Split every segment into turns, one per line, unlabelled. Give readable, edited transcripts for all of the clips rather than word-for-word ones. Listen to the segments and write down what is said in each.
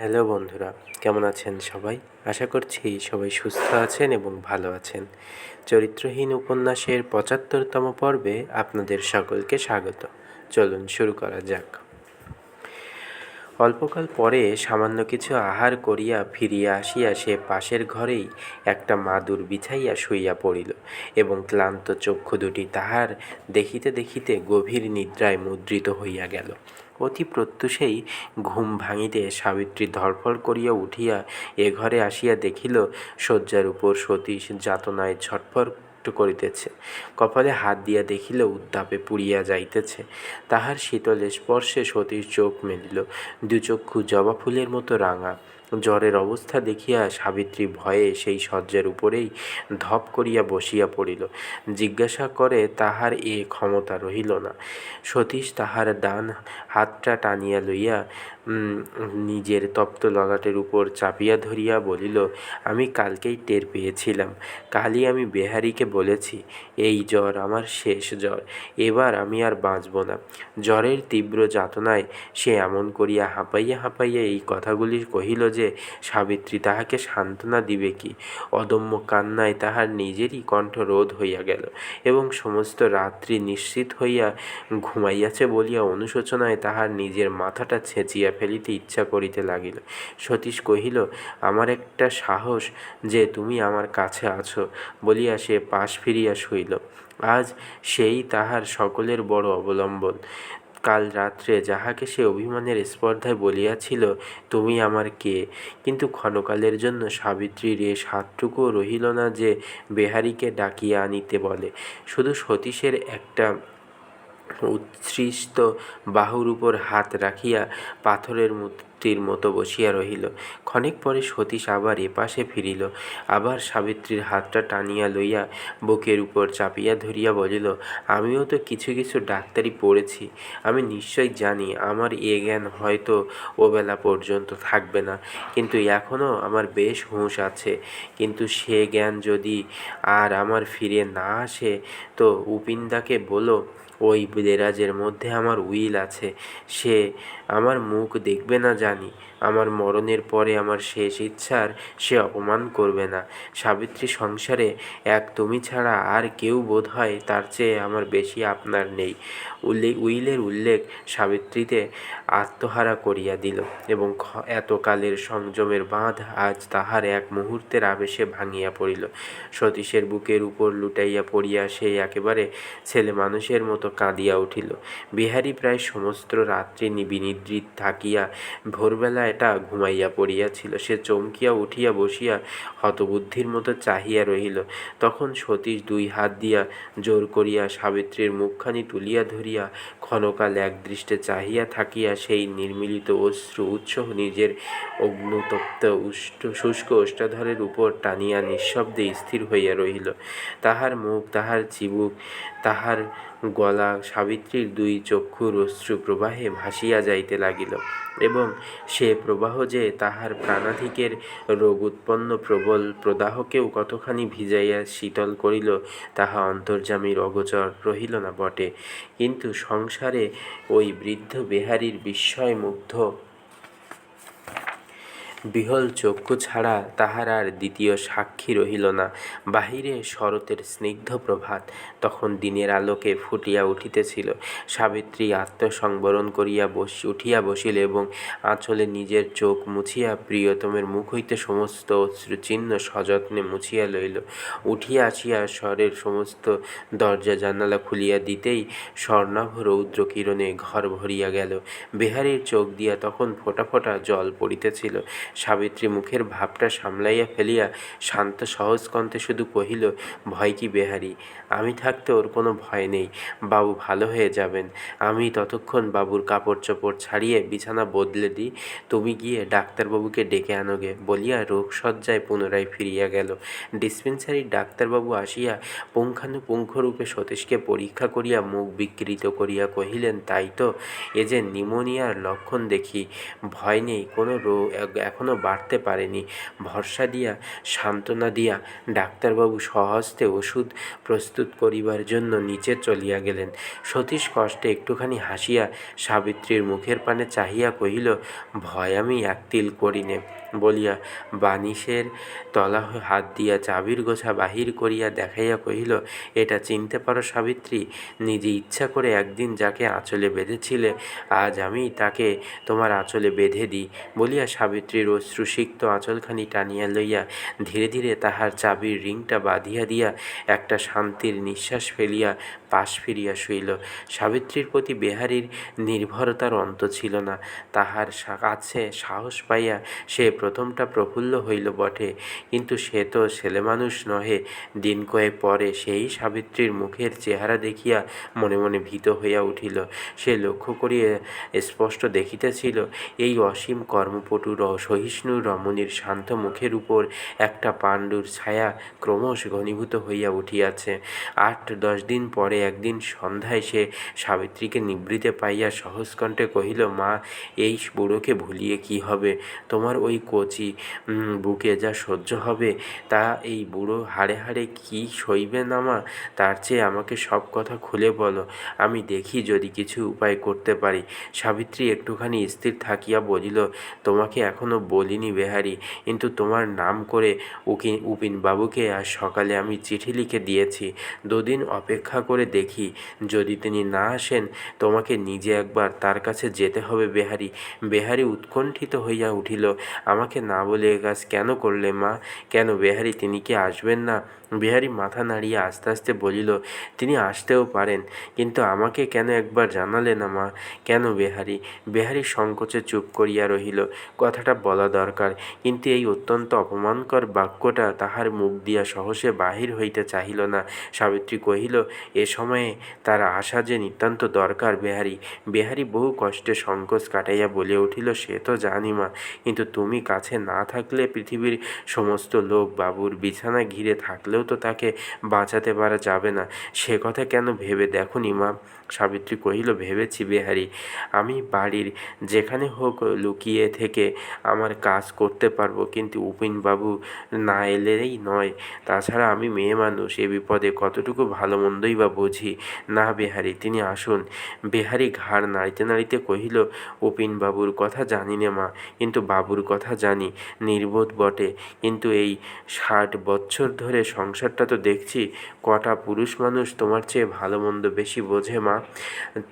Hello বন্ধুরা, কেমন আছেন সবাই? আশা করছি সবাই সুস্থ আছেন এবং ভালো আছেন। চরিত্রহীন উপন্যাসের ৭৫তম পর্বে আপনাদের সকলকে স্বাগত। চলুন শুরু করা যাক। অল্পকাল পরে সামান্য কিছু আহার করিয়া ফিরিয়া আসিয়া সে পাশের ঘরেই একটা মাদুর বিছাইয়া শুইয়া পড়িল এবং ক্লান্ত চক্ষু দুটি তাহার দেখিতে দেখিতে গভীর নিদ্রায় মুদ্রিত হইয়া গেল। অতি প্রত্যুষেই ঘুম ভাঙিতে সাবিত্রী ধড়ফড় করিয়া উঠিয়া এ ঘরে আসিয়া দেখিল শয্যার উপর সতীশ যাতনায় ছটফট করিতেছে। কপালে হাত দিয়া দেখিল উত্তাপে পুড়িয়া যাইতেছে। তাহার শীতল স্পর্শে সতীশ চোখ মেলিল, দুচক্ষু জবা ফুলের মতো রাঙা। জ্বরের অবস্থা দেখিয়া সাবিত্রী ভয়ে সেই শয্যার উপরেই ধপ করিয়া বসিয়া পড়িল। জিজ্ঞাসা করে তাহার এ ক্ষমতা রহিল না। সতীশ তাহার ডান হাতটা টানিয়া লইয়া নিজের তপ্ত ললাটের উপর চাপিয়া ধরিয়া বলিল, আমি কালকেই টের পেয়েছিলাম। কালই আমি বেহারিকে বলেছি, এই জ্বর আমার শেষ জ্বর, এবার আমি আর বাঁচব না। জ্বরের তীব্র যাতনায় সে এমন করিয়া হাঁপাইয়া হাঁপাইয়া এই কথাগুলি কহিল যে সাবিত্রী তাহাকে সান্ত্বনা দিবে কি। অদম্য কান্নায় তাহার নিজেরই কণ্ঠ রোধ হইয়া গেল এবং সমস্ত রাত্রি নিশ্চিত হইয়া ঘুমাইয়াছে বলিয়া অনুশোচনায় তাহার নিজের মাথাটা ছেঁচিয়া ফেলিতে ইচ্ছা করিতে লাগিল। সতীশ কহিল, আমার একটা সাহস যে তুমি আমার কাছে আছো বলিয়া সে পাশ ফিরিয়া শুইল। আজ সেই তাহার সকলের বড় অবলম্বন। কাল রাত্রে যাহাকে সে অভিমানের স্পর্ধায় বলিয়াছিল, তুমি আমার কে, কিন্তু ক্ষণকালের জন্য সাবিত্রীর এ সাতটুকুও রহিল না যে বেহারিকে ডাকিয়া আনিতে বলে। শুধু সতীশের একটা উচ্ছ্রিষ্ট বাহুর উপর হাত রাখিয়া পাথরের মূর্তির মতো বসিয়া রহিল। ক্ষণিক পরে সতীশ আবার এপাশে ফিরিল, আবার সাবিত্রীর হাতটা টানিয়া লইয়া বুকের উপর চাপিয়া ধরিয়া বলিল, আমিও তো কিছু কিছু ডাক্তারি পড়েছি, আমি নিশ্চয় জানি আমার এ জ্ঞান হয়তো ওবেলা পর্যন্ত থাকবে না, কিন্তু এখনও আমার বেশ হুঁশ আছে। কিন্তু সে জ্ঞান যদি আর আমার ফিরে না আসে তো উপিন্দাকে বলো ওই দেরাজের মধ্যে আমার উইল আছে, সে আমার মুখ দেখবে না জানি, আমার মরণের পরে আমার শেষ ইচ্ছার সে অপমান করবে না। সাবিত্রী সংসারে এক তুমি ছাড়া আর কেউ বোধ হয় তার চেয়ে আমার বেশি আপনার নেই। উইলের উল্লেখ সাবিত্রীতে আত্মহারা করিয়া দিল এবং এতকালের সংযমের বাঁধ আজ তাহার এক মুহূর্তের আবেশে ভাঙিয়া পড়িল। সতীশের বুকের উপর লুটাইয়া পড়িয়া সে একেবারে ছেলে মানুষের মতো কাঁদিয়া উঠিল। বিহারী প্রায় সমস্ত রাত্রি বিনিদ্রিত থাকিয়া ভোরবেলা এটা ঘুমাইয়া পড়িয়াছিল। সে চমকিয়া উঠিয়া বসিয়া হতবুদ্ধির মতো চাহিয়া রহিল। তখন সতীশ দুই হাত দিয়া জোর করিয়া সাবিত্রীর মুখখানি তুলিয়া ধরিয়া ক্ষণকাল একদৃষ্টে চাহিয়া থাকিয়া সেই নির্মিলিত অশ্রু উৎস নিজের অগ্নুতপ্ত শুষ্ক ওষ্ঠাধরের উপর টানিয়া নিঃশব্দে স্থির হইয়া রহিল। তাহার মুখ, তাহার চিবুক, তাহার গলা সাবিত্রীর দুই চক্ষুর অশ্রু প্রবাহে ভাসিয়া যাইতে লাগিল এবং সে প্রবাহ যে তাহার প্রাণাধিকের রোগ উৎপন্ন প্রবল প্রদাহকেও কতখানি ভিজাইয়া শীতল করিল তাহা অন্তর্যামীর অগোচর রহিল না বটে, কিন্তু সংসারে ওই বৃদ্ধ বেহারির বিস্ময়মুগ্ধ বিহল চক্ষু ছাড়া তাহার আর দ্বিতীয় সাক্ষী রহিল না। বাহিরে শরতের স্নিগ্ধ প্রভাত তখন দিনের আলোকে ফুটিয়া উঠিতেছিল। সাবিত্রী আত্মসংবরণ করিয়া উঠিয়া বসিল এবং আঁচলে নিজের চোখ মুছিয়া প্রিয়তমের মুখ হইতে সমস্ত অশ্রুচিহ্ন সযত্নে মুছিয়া লইল। উঠিয়া আসিয়া স্বরের সমস্ত দরজা জানালা খুলিয়া দিতেই স্বর্ণাভ রৌদ্র কিরণে ঘর ভরিয়া গেল। বেহারির চোখ দিয়া তখন ফোঁটা ফোঁটা জল পড়িতেছিল। সাবিত্রী মুখের ভাবটা সামলাইয়া ফেলিয়া শান্ত সহজ কণ্ঠে শুধু কহিল, ভয় কি বেহারি, আমি থাকতে ওর কোনো ভয় নেই, বাবু ভালো হয়ে যাবেন। আমি ততক্ষণ বাবুর কাপড় চোপড় ছাড়িয়ে বিছানা বদলে দিই, তুমি গিয়ে ডাক্তারবাবুকে ডেকে আনোগে বলিয়া রোগশয্যায় পুনরায় ফিরিয়া গেল। ডিসপেন্সারির ডাক্তারবাবু আসিয়া পুঙ্খানুপুঙ্খরূপে সতীশকে পরীক্ষা করিয়া মুখ বিকৃত করিয়া কহিলেন, তাই তো, এ যে নিউমোনিয়ার লক্ষণ দেখি। ভয় নেই, কোনো রোগ এখনও বাড়তে পারেনি। ভরসা দিয়া সান্ত্বনা দিয়া ডাক্তারবাবু স্বহস্তে ওষুধ প্রস্তুত করিবার জন্য নিচে চলিয়া গেলেন। সতীশ কষ্টে একটুখানি হাসিয়া সাবিত্রীর মুখের পানে চাহিয়া কহিল, ভয় আমি এক তিল করিনে বলিয়া বানিশের তলা হাত দিয়া চাবির গোছা বাহির করিয়া দেখাইয়া কহিল, এটা চিনতে পারো সাবিত্রী? নিজে ইচ্ছা করে একদিন যাকে আঁচলে বেঁধেছিলে, আজ আমি তাকে তোমার আঁচলে বেঁধে দিই বলিয়া সাবিত্রীর অশ্রুসিক্ত আঁচলখানি টানিয়া লইয়া ধীরে ধীরে তাহার চাবির রিংটা বাঁধিয়া দিয়া একটা শান্তির নিঃশ্বাস ফেলিয়া পাশ ফিরিয়া শুইল। সাবিত্রীর প্রতি বেহারির নির্ভরতার অন্ত ছিল না। তাহার কাছে সাহস পাইয়া সে প্রথমটা প্রফুল্ল হইল বটে, কিন্তু সে তো ছেলেমানুষ নহে। দিন কয়েক পরে সেই সাবিত্রীর মুখের চেহারা দেখিয়া মনে মনে ভীত হইয়া উঠিল। সে লক্ষ্য করিয়া স্পষ্ট দেখিতেছিল, এই অসীম কর্মপটু সহিষ্ণু রমণীর শান্ত মুখের উপর একটা পাণ্ডুর ছায়া ক্রমশ ঘনীভূত হইয়া উঠিয়াছে। 8-10 দিন পরে একদিন সন্ধ্যায় সে সাবিত্রীকে নিভৃতে পাইয়া সহজকণ্ঠে কহিল, মা, এই বুড়োকে ভুলিয়ে কি হবে? তোমার ওই কচি বুকে যা সহ্য হবে তা এই বুড়ো হাড়ে হাড়ে কি সইবে না মা? তার চেয়ে আমাকে সব কথা খুলে বলো, আমি দেখি যদি কিছু উপায় করতে পারি। সাবিত্রী একটুখানি স্থির থাকিয়া বলিল, তোমাকে এখনো বলিনি বেহারি, কিন্তু তোমার নাম করে উপিনবাবুকে আজ সকালে আমি চিঠি লিখে দিয়েছি। 2 দিন অপেক্ষা করে দেখি, যদি তিনি না আসেন তোমাকে নিজে একবার তার কাছে যেতে হবে বেহারি। বেহারি উৎকণ্ঠিত হইয়া উঠিল, আমাকে না বলে এ কাজ কেন করলে মা? কেন বেহারি, তিনি কি আসবেন না? বেহারি মাথা নাড়িয়া আস্তে আস্তে বলিল, তিনি আসতেও পারেন, কিন্তু আমাকে কেন একবার জানালে না মা? কেন বেহারি? বেহারি সংকোচে চুপ করিয়া রহিল। কথাটা বলা দরকার, কিন্তু এই অত্যন্ত অপমানকর বাক্যটা তাহার মুখ দিয়া সহসে বাহির হইতে চাহিল না। সাবিত্রী কহিল, এ সময়ে তার আসা যে নিতান্ত দরকার বেহারি। বেহারি বহু কষ্টে সংকোচ কাটাইয়া বলিয়া উঠিল, সে তো জানি মা, কিন্তু তুমি কাছে না থাকলে পৃথিবীর সমস্ত লোক বাবুর বিছানা ঘিরে থাকলেও তো তাকে বাঁচাতে পারা যাবে না। সে কথা কেন ভেবে দেখনি মা? সাবিত্রী কহিল, ভেবেছি বেহারি, আমি বাড়ির যেখানে হোক লুকিয়ে থেকে আমার কাজ করতে পারবো, কিন্তু উপিনবাবু না এলেই নয়। তাছাড়া আমি মেয়ে মানুষ, এ বিপদে কতটুকু ভালো মন্দই বা বুঝি। না বেহারি, তিনি আসুন। বেহারি ঘাড় নাড়িতে নাড়িতে কহিল, উপিনবাবুর কথা জানি নে মা, কিন্তু বাবুর কথা জানি। নির্বোধ বটে, কিন্তু এই 60 বৎসর ধরে সংসারটা তো দেখছি, কটা পুরুষ মানুষ তোমার চেয়ে ভালো মন্দ বেশি বোঝে মা?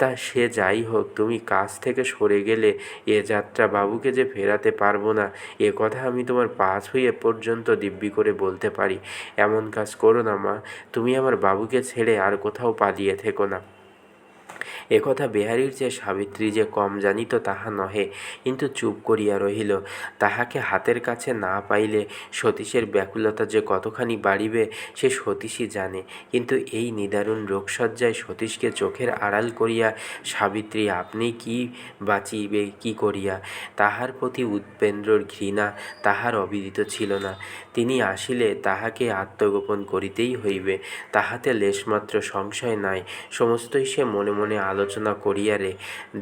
তা সে যাই হোক, তুমি কাজ থেকে সরে গেলে এ যাত্রা বাবুকে যে ফেরাতে পারবো না, এ কথা আমি তোমার পা ছুঁয়ে পর্যন্ত দিব্যি করে বলতে পারি। এমন কাজ করো না মা, তুমি আমার বাবুকে ছেড়ে আর কোথাও পালিয়ে থেকো না। একথা বেহারির যে সাবিত্রী যে কম জানিত তাহা নহে, কিন্তু চুপ করিয়া রহিল। তাহাকে হাতের কাছে না পাইলে সতীশের ব্যাকুলতা যে কতখানি বাড়িবে সে সতীশই জানে, কিন্তু এই নিদারুণ রোগশয্যায় সতীশকে চোখের আড়াল করিয়া সাবিত্রী আপনি কি বাঁচিবে কি করিয়া? তাহার প্রতি উপেন্দ্রর ঘৃণা তাহার অবিদিত ছিল না। তিনি আসিলে তাহাকে আত্মগোপন করিতেই হইবে, তাহাতে লেশমাত্র সংশয় নাই। সমস্তই সে মনে মনে আলোচনা করিয়া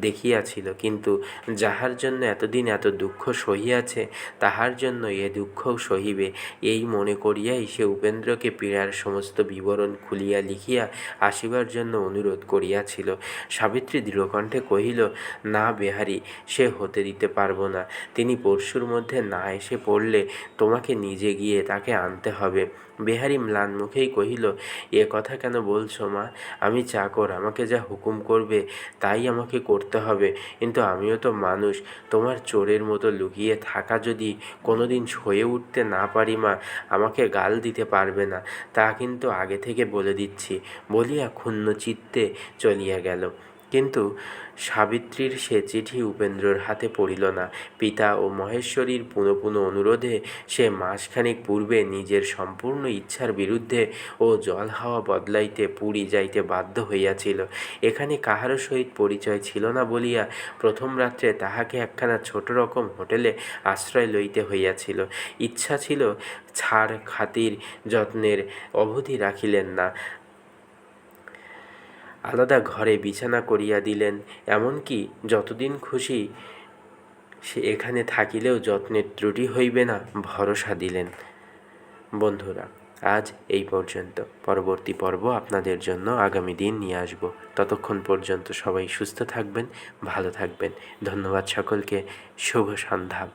দেখিয়াছিল, কিন্তু যাহার জন্য এতদিন এত দুঃখ সহিয়াছে তাহার জন্য এ দুঃখও সহিবে, এই মনে করিয়াই সে উপেন্দ্রকে পীড়ার সমস্ত বিবরণ খুলিয়া লিখিয়া আসিবার জন্য অনুরোধ করিয়াছিল। সাবিত্রী দৃঢ়কণ্ঠে কহিল, না বেহারি, সে হতে দিতে পারব না। তিনি পরশুর মধ্যে না এসে পড়লে তোমাকে নিজে গিয়ে তাকে আনতে হবে। বেহারি ম্লান মুখেই কহিল, এ কথা কেন বলছো মা? আমি চাকর, আমাকে যা হুকুম করবে তাই আমাকে করতে হবে, কিন্তু আমিও তো মানুষ। তোমার চোরের মতো লুকিয়ে থাকা যদি কোনোদিন সয়ে উঠতে না পারি মা, আমাকে গাল দিতে পারবে না, তা কিন্তু আগে থেকে বলে দিচ্ছি বলিয়া ক্ষুণ্ণ চিত্তে চলিয়া গেল। কিন্তু সাবিত্রীর সে চিঠি উপেন্দ্রর হাতে পড়িল না। পিতা ও মহেশ্বরীর পুনঃ পুনঃ অনুরোধে সে মাসখানেক পূর্বে নিজের সম্পূর্ণ ইচ্ছার বিরুদ্ধে ও জল হাওয়া বদলাইতে পুরী যাইতে বাধ্য হইয়াছিল। এখানে কাহারও সহিত পরিচয় ছিল না বলিয়া প্রথম রাত্রে তাহাকে একখানা ছোট রকম হোটেলে আশ্রয় লইতে হইয়াছিল। ইচ্ছা ছিল, ছাড় খাতির যত্নের অবধি রাখিলেন না, আলাদা ঘরে বিছানা করিয়া দিলেন, এমনকি যতদিন খুশি সে এখানে থাকিলেও যত্নের ত্রুটি হইবে না ভরসা দিলেন। বন্ধুরা, আজ এই পর্যন্ত। পরবর্তী পর্ব আপনাদের জন্য আগামী দিন নিয়ে আসব। ততক্ষণ পর্যন্ত সবাই সুস্থ থাকবেন, ভালো থাকবেন। ধন্যবাদ সকলকে। শুভ সন্ধ্যা।